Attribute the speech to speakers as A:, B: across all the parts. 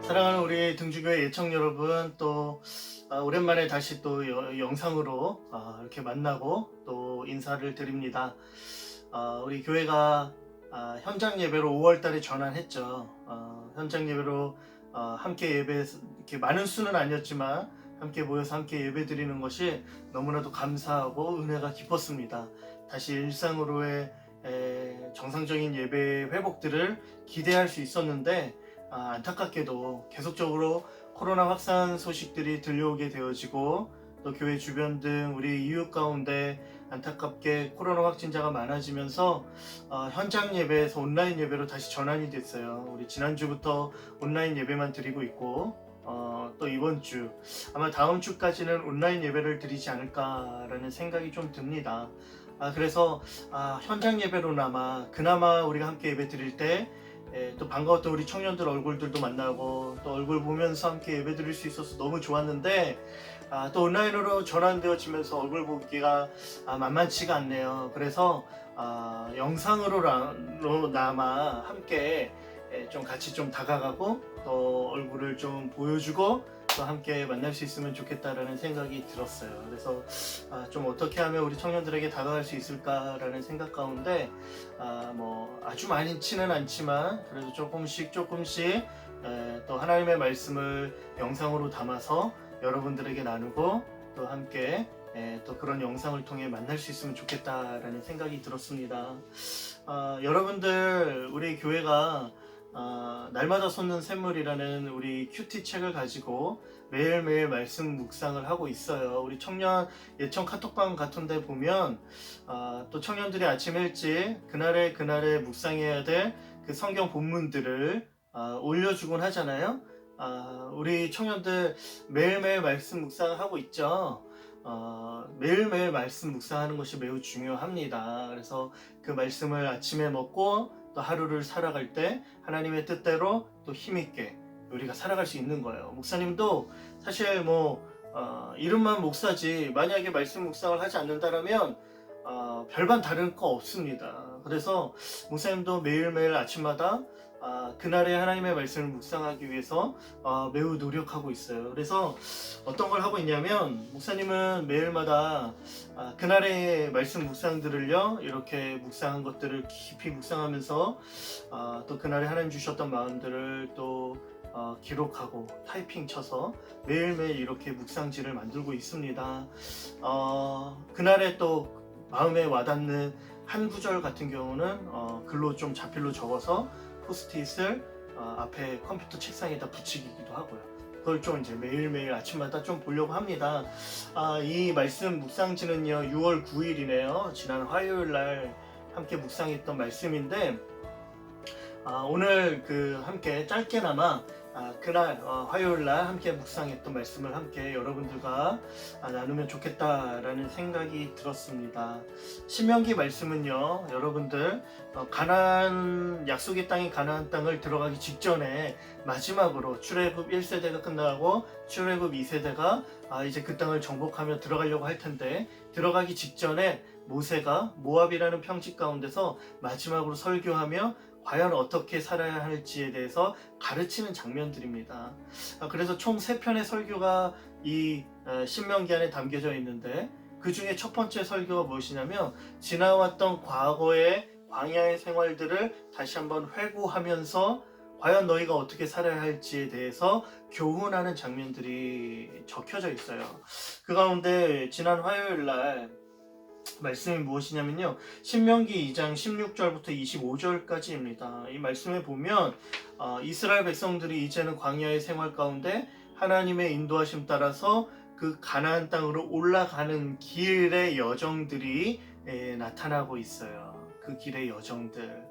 A: 사랑하는 우리 등주교회 예청 여러분, 또 오랜만에 다시 또 영상으로 이렇게 만나고 또 인사를 드립니다. 우리 교회가 현장 예배로 5월 달에 전환했죠. 현장 예배로 함께 예배, 이렇게 많은 수는 아니었지만 함께 모여서 함께 예배 드리는 것이 너무나도 감사하고 은혜가 깊었습니다. 다시 일상으로의 정상적인 예배 회복들을 기대할 수 있었는데 안타깝게도 계속적으로 코로나 확산 소식들이 들려오게 되어지고 또 교회 주변 등 우리 이웃 가운데 안타깝게 코로나 확진자가 많아지면서 현장 예배에서 온라인 예배로 다시 전환이 됐어요. 우리 지난주부터 온라인 예배만 드리고 있고 또 이번 주 아마 다음 주까지는 온라인 예배를 드리지 않을까라는 생각이 좀 듭니다. 그래서 현장 그나마 우리가 함께 예배 드릴 때 또 반가웠던 우리 청년들 얼굴들도 만나고 또 얼굴 보면서 함께 예배 드릴 수 있어서 너무 좋았는데 또 온라인으로 전환되어지면서 얼굴 보기가 만만치가 않네요. 그래서 영상으로나마 함께 좀 같이 좀 다가가고 또 얼굴을 좀 보여주고 또 함께 만날 수 있으면 좋겠다라는 생각이 들었어요. 그래서 좀 어떻게 하면 우리 청년들에게 다가갈 수 있을까라는 생각 가운데 뭐 아주 많지는 않지만 그래도 조금씩 또 하나님의 말씀을 영상으로 담아서 여러분들에게 나누고 또 함께 또 그런 영상을 통해 만날 수 있으면 좋겠다라는 생각이 들었습니다. 여러분들 우리 교회가 날마다 솟는 샘물이라는 우리 큐티 책을 가지고 매일매일 말씀 묵상을 하고 있어요. 우리 청년 예청 카톡방 같은 데 보면 또 청년들이 아침 일찍 그날에 묵상해야 될 그 성경 본문들을 올려주곤 하잖아요. 우리 청년들 매일매일 말씀 묵상을 하고 있죠. 매일매일 말씀 묵상하는 것이 매우 중요합니다. 그래서 그 말씀을 아침에 먹고 또 하루를 살아갈 때 하나님의 뜻대로 또 힘있게 우리가 살아갈 수 있는 거예요. 목사님도 사실 이름만 목사지 만약에 말씀 묵상을 하지 않는다면 별반 다른 거 없습니다. 그래서 목사님도 매일매일 아침마다 그날의 하나님의 말씀을 묵상하기 위해서 매우 노력하고 있어요. 그래서 어떤 걸 하고 있냐면 목사님은 매일마다 그날의 말씀 묵상들을요 이렇게 묵상한 것들을 깊이 묵상하면서 또 그날에 하나님 주셨던 마음들을 또 기록하고 타이핑 쳐서 매일매일 이렇게 묵상지를 만들고 있습니다. 그날에 또 마음에 와닿는 한 구절 같은 경우는 글로 좀 자필로 적어서 포스트잇을 앞에 컴퓨터 책상에다 붙이기도 하고요. 그걸 좀 이제 매일매일 아침마다 좀 보려고 합니다. 이 말씀 묵상지는요 6월 9일이네요. 지난 화요일 날 함께 묵상했던 말씀인데 오늘 함께 짧게나마 그날 화요일 날 함께 묵상했던 말씀을 함께 여러분들과 나누면 좋겠다라는 생각이 들었습니다. 신명기 말씀은요 여러분들 약속의 땅인 가나안 땅을 들어가기 직전에 마지막으로 출애굽 1세대가 끝나고 출애굽 2세대가 이제 그 땅을 정복하며 들어가려고 할 텐데 들어가기 직전에 모세가 모압이라는 평지 가운데서 마지막으로 설교하며 과연 어떻게 살아야 할지에 대해서 가르치는 장면들입니다. 그래서 총 3편의 설교가 이 신명기 안에 담겨져 있는데 그 중에 첫 번째 설교가 무엇이냐면 지나왔던 과거의 광야의 생활들을 다시 한번 회고하면서 과연 너희가 어떻게 살아야 할지에 대해서 교훈하는 장면들이 적혀져 있어요. 그 가운데 지난 화요일 날 말씀이 무엇이냐면요 신명기 2장 16절부터 25절까지입니다. 이 말씀에 보면 이스라엘 백성들이 이제는 광야의 생활 가운데 하나님의 인도하심 따라서 그 가나안 땅으로 올라가는 길의 여정들이 나타나고 있어요. 그 길의 여정들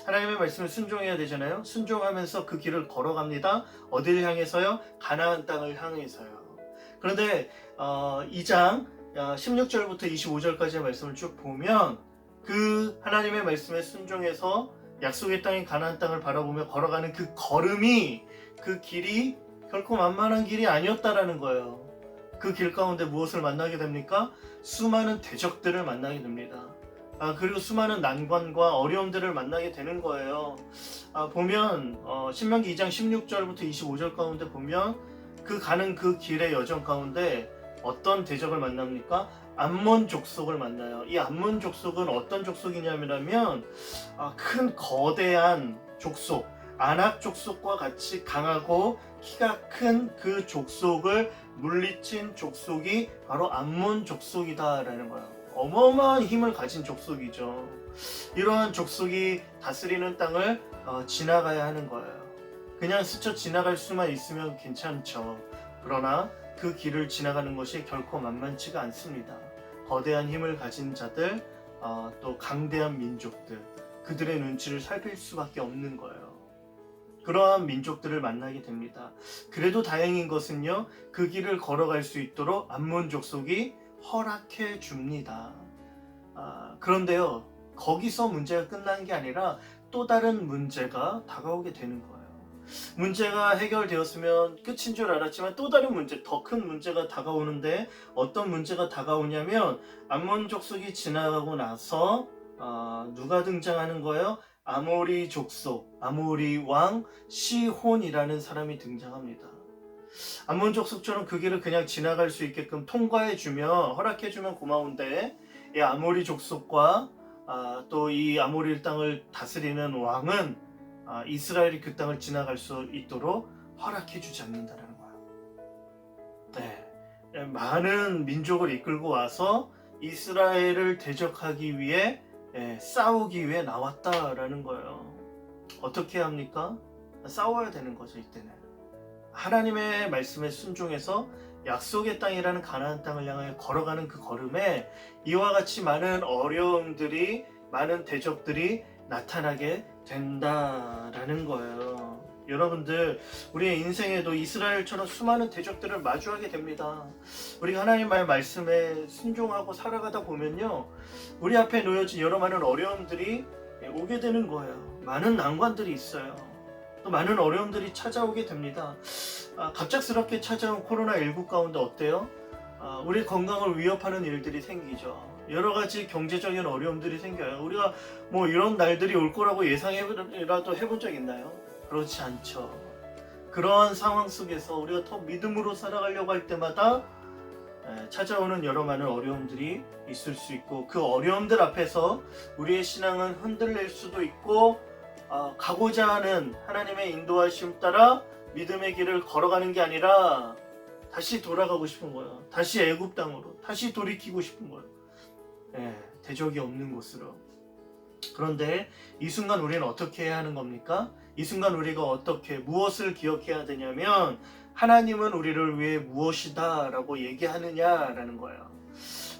A: 하나님의 말씀을 순종해야 되잖아요. 순종하면서 그 길을 걸어갑니다. 어디를 향해서요? 가나안 땅을 향해서요. 그런데 2장 16절부터 25절까지의 말씀을 쭉 보면 그 하나님의 말씀에 순종해서 약속의 땅인 가나안 땅을 바라보며 걸어가는 그 걸음이 그 길이 결코 만만한 길이 아니었다라는 거예요. 그 길 가운데 무엇을 만나게 됩니까? 수많은 대적들을 만나게 됩니다. 그리고 수많은 난관과 어려움들을 만나게 되는 거예요. 보면 신명기 2장 16절부터 25절 가운데 보면 그 가는 그 길의 여정 가운데 어떤 대적을 만납니까? 암몬 족속을 만나요. 이 암몬 족속은 어떤 족속이냐면 큰 거대한 족속, 아낙 족속과 같이 강하고 키가 큰 그 족속을 물리친 족속이 바로 암몬 족속이다라는 거예요. 어마어마한 힘을 가진 족속이죠. 이러한 족속이 다스리는 땅을 지나가야 하는 거예요. 그냥 스쳐 지나갈 수만 있으면 괜찮죠. 그러나 그 길을 지나가는 것이 결코 만만치가 않습니다. 거대한 힘을 가진 자들, 또 강대한 민족들, 그들의 눈치를 살필 수밖에 없는 거예요. 그러한 민족들을 만나게 됩니다. 그래도 다행인 것은요, 그 길을 걸어갈 수 있도록 암몬 족속이 허락해 줍니다. 그런데요, 거기서 문제가 끝난 게 아니라 또 다른 문제가 다가오게 되는 거예요. 문제가 해결되었으면 끝인 줄 알았지만 또 다른 문제, 더 큰 문제가 다가오는데 어떤 문제가 다가오냐면 암몬 족속이 지나가고 나서 누가 등장하는 거예요? 아모리 족속, 아모리 왕 시혼이라는 사람이 등장합니다. 암몬 족속처럼 그 길을 그냥 지나갈 수 있게끔 통과해주면, 허락해주면 고마운데 이 아모리 족속과 또 이 아모리 땅을 다스리는 왕은 이스라엘이 그 땅을 지나갈 수 있도록 허락해주지 않는다는 거예요. 네, 많은 민족을 이끌고 와서 이스라엘을 대적하기 위해 싸우기 위해 나왔다라는 거예요. 어떻게 합니까? 싸워야 되는 거죠. 이때는 하나님의 말씀에 순종해서 약속의 땅이라는 가나안 땅을 향해 걸어가는 그 걸음에 이와 같이 많은 어려움들이, 많은 대적들이 나타나게 된다라는 거예요. 여러분들, 우리의 인생에도 이스라엘처럼 수많은 대적들을 마주하게 됩니다. 우리가 하나님의 말씀에 순종하고 살아가다 보면요, 우리 앞에 놓여진 여러 많은 어려움들이 오게 되는 거예요. 많은 난관들이 있어요. 또 많은 어려움들이 찾아오게 됩니다. 갑작스럽게 찾아온 코로나19 가운데 어때요? 우리 건강을 위협하는 일들이 생기죠. 여러 가지 경제적인 어려움들이 생겨요. 우리가 뭐 이런 날들이 올 거라고 예상이라도 해본 적 있나요? 그렇지 않죠. 그러한 상황 속에서 우리가 더 믿음으로 살아가려고 할 때마다 찾아오는 여러 많은 어려움들이 있을 수 있고, 그 어려움들 앞에서 우리의 신앙은 흔들릴 수도 있고, 가고자 하는 하나님의 인도하심 따라 믿음의 길을 걸어가는 게 아니라 다시 돌아가고 싶은 거예요. 다시 애굽 땅으로 다시 돌이키고 싶은 거예요. 대적이 없는 곳으로. 그런데 이 순간 우리는 어떻게 해야 하는 겁니까? 이 순간 우리가 어떻게, 무엇을 기억해야 되냐면 하나님은 우리를 위해 무엇이다 라고 얘기하느냐라는 거예요.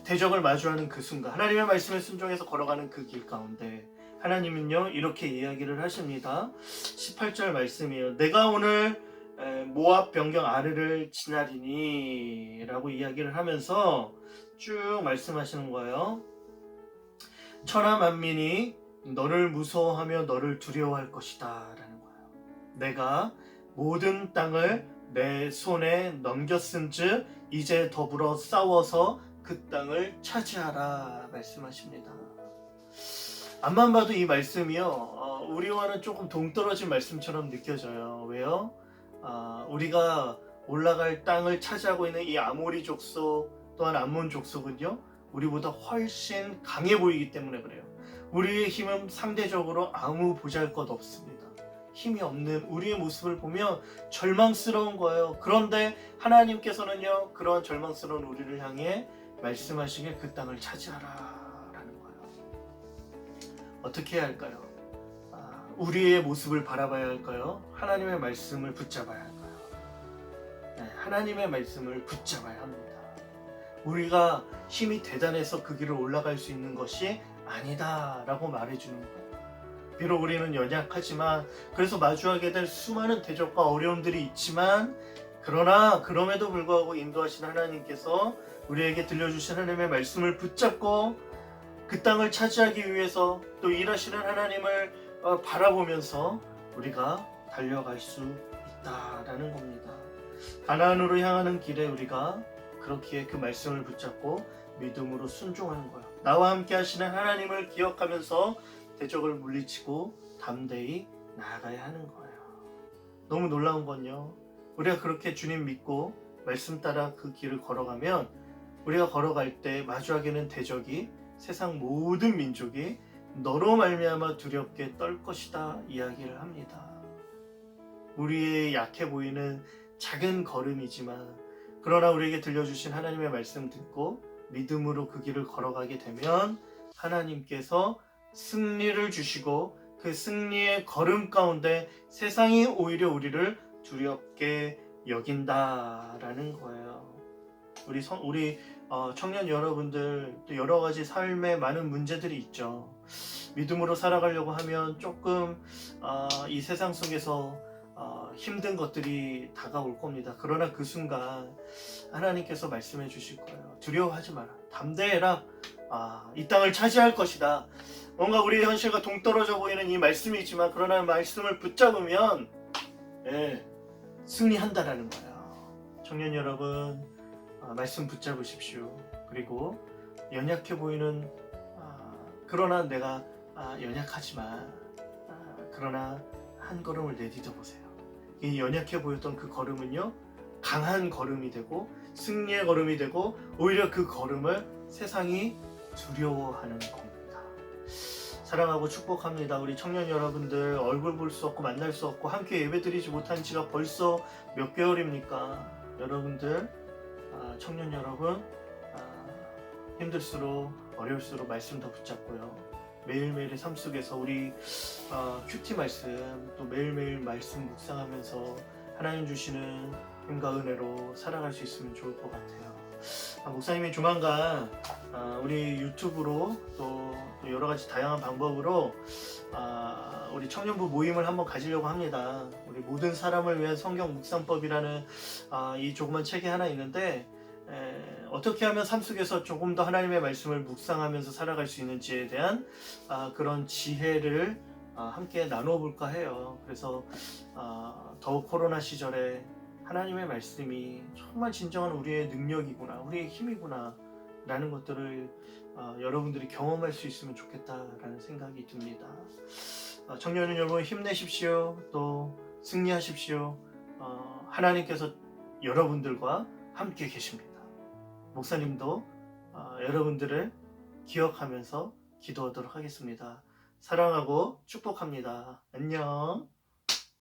A: 대적을 마주하는 그 순간, 하나님의 말씀에 순종해서 걸어가는 그 길 가운데 하나님은요 이렇게 이야기를 하십니다. 18절 말씀이에요. 내가 오늘 모압 변경 아르를 지나리니 라고 이야기를 하면서 쭉 말씀하시는 거예요. 천하 만민이 너를 무서워하며 너를 두려워할 것이다 라는 거예요. 내가 모든 땅을 내 손에 넘겼은즉 이제 더불어 싸워서 그 땅을 차지하라 말씀하십니다. 앞만 봐도 이 말씀이요, 우리와는 조금 동떨어진 말씀처럼 느껴져요. 왜요? 우리가 올라갈 땅을 차지하고 있는 이 아모리 족속 또한 암몬 족속은요 우리보다 훨씬 강해 보이기 때문에 그래요. 우리의 힘은 상대적으로 아무 보잘것 없습니다. 힘이 없는 우리의 모습을 보면 절망스러운 거예요. 그런데 하나님께서는요 그런 절망스러운 우리를 향해 말씀하시길 그 땅을 차지하라 라는 거예요. 어떻게 해야 할까요? 우리의 모습을 바라봐야 할까요? 하나님의 말씀을 붙잡아야 할까요? 하나님의 말씀을 붙잡아야 합니다. 우리가 힘이 대단해서 그 길을 올라갈 수 있는 것이 아니다 라고 말해주는 거예요. 비록 우리는 연약하지만, 그래서 마주하게 될 수많은 대적과 어려움들이 있지만, 그러나 그럼에도 불구하고 인도하신 하나님께서 우리에게 들려주신 하나님의 말씀을 붙잡고 그 땅을 차지하기 위해서 또 일하시는 하나님을 바라보면서 우리가 달려갈 수 있다라는 겁니다. 가나안으로 향하는 길에 우리가 그렇기에 그 말씀을 붙잡고 믿음으로 순종하는 거예요. 나와 함께 하시는 하나님을 기억하면서 대적을 물리치고 담대히 나아가야 하는 거예요. 너무 놀라운 건요, 우리가 그렇게 주님 믿고 말씀 따라 그 길을 걸어가면 우리가 걸어갈 때 마주하게는 대적이 세상 모든 민족이 너로 말미암아 두렵게 떨 것이다 이야기를 합니다. 우리의 약해 보이는 작은 걸음이지만 그러나 우리에게 들려주신 하나님의 말씀 듣고 믿음으로 그 길을 걸어가게 되면 하나님께서 승리를 주시고 그 승리의 걸음 가운데 세상이 오히려 우리를 두렵게 여긴다라는 거예요. 우리 청년 여러분들 또 여러 가지 삶에 많은 문제들이 있죠. 믿음으로 살아가려고 하면 조금 이 세상 속에서 힘든 것들이 다가올 겁니다. 그러나 그 순간 하나님께서 말씀해 주실 거예요. 두려워하지 마라. 담대해라. 이 땅을 차지할 것이다. 뭔가 우리의 현실과 동떨어져 보이는 이 말씀이지만 그러나 말씀을 붙잡으면 승리한다라는 거예요. 청년 여러분, 말씀 붙잡으십시오. 그리고 연약해 보이는 그러나 내가 연약하지만 그러나 한 걸음을 내딛어 보세요. 이 연약해 보였던 그 걸음은요, 강한 걸음이 되고 승리의 걸음이 되고 오히려 그 걸음을 세상이 두려워하는 겁니다. 사랑하고 축복합니다. 우리 청년 여러분들, 얼굴 볼 수 없고 만날 수 없고 함께 예배드리지 못한 지가 벌써 몇 개월입니까? 여러분들, 청년 여러분, 힘들수록 어려울수록 말씀 더 붙잡고요. 매일매일의 삶 속에서 우리 큐티 말씀 또 매일매일 말씀 묵상하면서 하나님 주시는 힘과 은혜로 살아갈 수 있으면 좋을 것 같아요. 목사님이 조만간 우리 유튜브로 또 여러 가지 다양한 방법으로 우리 청년부 모임을 한번 가지려고 합니다. 우리 모든 사람을 위한 성경 묵상법이라는 이 조그만 책이 하나 있는데 어떻게 하면 삶 속에서 조금 더 하나님의 말씀을 묵상하면서 살아갈 수 있는지에 대한 그런 지혜를 함께 나눠볼까 해요. 그래서 더욱 코로나 시절에 하나님의 말씀이 정말 진정한 우리의 능력이구나, 우리의 힘이구나 라는 것들을 여러분들이 경험할 수 있으면 좋겠다라는 생각이 듭니다. 청년 여러분, 힘내십시오. 또 승리하십시오. 하나님께서 여러분들과 함께 계십니다. 목사님도 여러분들을 기억하면서 기도하도록 하겠습니다. 사랑하고 축복합니다. 안녕.